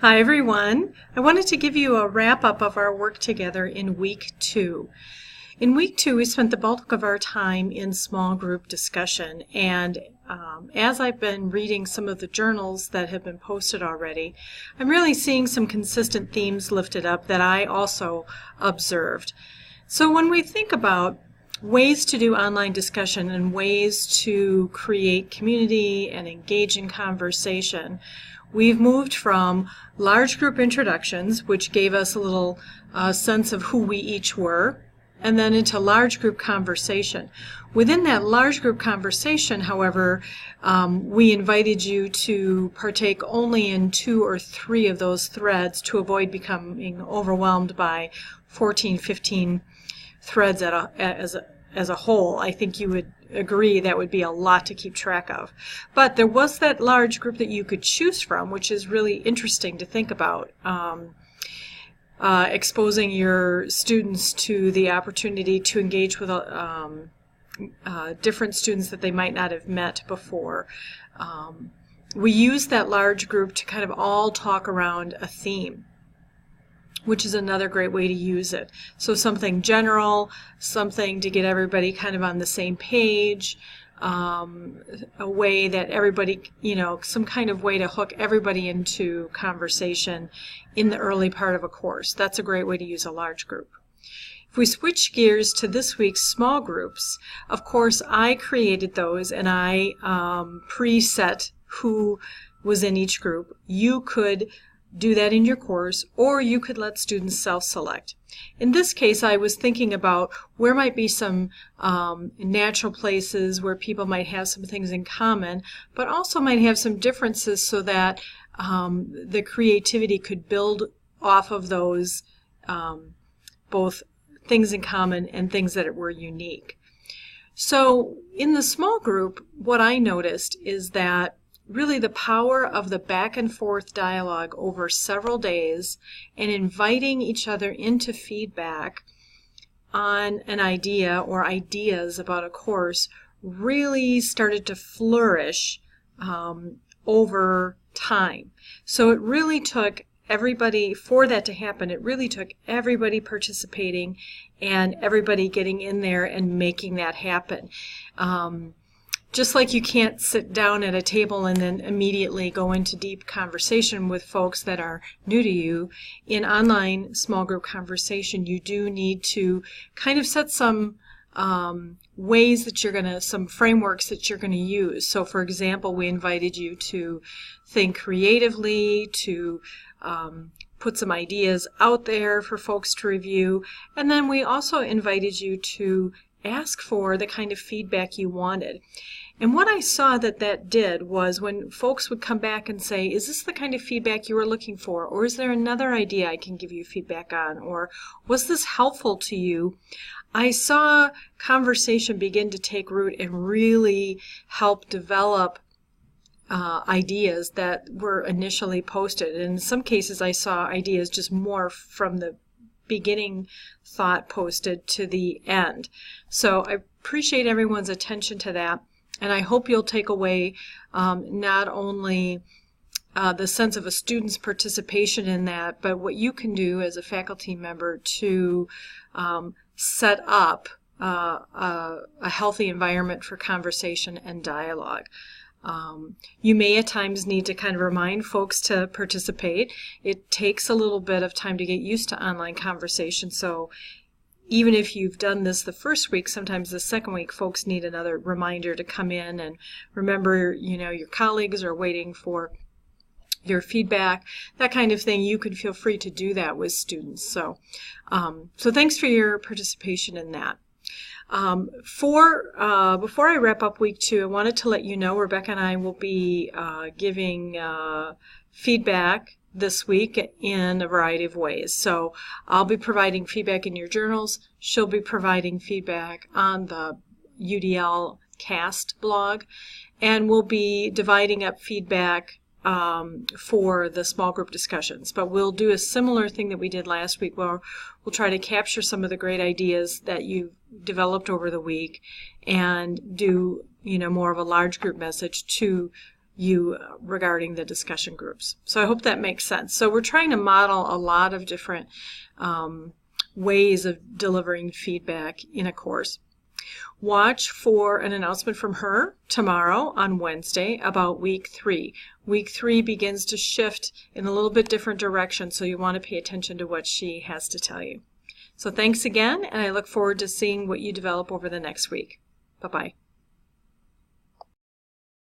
Hi everyone. I wanted to give you a wrap-up of our work together in week 2. In week 2 we spent the bulk of our time in small group discussion, and as I've been reading some of the journals that have been posted already, I'm really seeing some consistent themes lifted up that I also observed. So when we think about ways to do online discussion and ways to create community and engage in conversation, we've moved from large group introductions, which gave us a little sense of who we each were, and then into large group conversation. Within that large group conversation, however, we invited you to partake only in 2 or 3 of those threads to avoid becoming overwhelmed by 14, 15 threads as a whole. I think you would agree that would be a lot to keep track of. But there was that large group that you could choose from, which is really interesting to think about. Exposing your students to the opportunity to engage with different students that they might not have met before. We use that large group to kind of all talk around a theme, which is another great way to use it. So something general, something to get everybody kind of on the same page, a way that everybody, some kind of way to hook everybody into conversation in the early part of a course. That's a great way to use a large group. If we switch gears to this week's small groups, of course I created those and I preset who was in each group. You could do that in your course, or you could let students self-select. In this case, I was thinking about where might be some natural places where people might have some things in common, but also might have some differences so that the creativity could build off of those both things in common and things that were unique. So in the small group, what I noticed is that really the power of the back and forth dialogue over several days and inviting each other into feedback on an idea or ideas about a course really started to flourish over time. So it really took everybody, for that to happen, it really took everybody participating and everybody getting in there and making that happen. Just like you can't sit down at a table and then immediately go into deep conversation with folks that are new to you, in online small group conversation you do need to kind of set some ways that some frameworks that you're going to use. So for example, we invited you to think creatively, to put some ideas out there for folks to review, and then we also invited you to ask for the kind of feedback you wanted. And what I saw that did was when folks would come back and say, is this the kind of feedback you were looking for? Or is there another idea I can give you feedback on? Or was this helpful to you? I saw conversation begin to take root and really help develop ideas that were initially posted. And in some cases I saw ideas just more from the beginning thought posted to the end. So I appreciate everyone's attention to that. And I hope you'll take away not only the sense of a student's participation in that, but what you can do as a faculty member to set up a healthy environment for conversation and dialogue. You may at times need to kind of remind folks to participate. It takes a little bit of time to get used to online conversation, so even if you've done this the first week, sometimes the second week folks need another reminder to come in and remember, your colleagues are waiting for your feedback, that kind of thing. You can feel free to do that with students. So thanks for your participation in that. Before I wrap up week 2, I wanted to let you know Rebecca and I will be giving feedback this week in a variety of ways. So I'll be providing feedback in your journals. She'll be providing feedback on the UDL cast blog, and we'll be dividing up feedback for the small group discussions. But we'll do a similar thing that we did last week where we'll try to capture some of the great ideas that you've developed over the week and do more of a large group message to you regarding the discussion groups. So I hope that makes sense. So we're trying to model a lot of different ways of delivering feedback in a course. Watch for an announcement from her tomorrow on Wednesday about week 3. Week 3 begins to shift in a little bit different direction, so you want to pay attention to what she has to tell you. So thanks again, and I look forward to seeing what you develop over the next week. Bye-bye.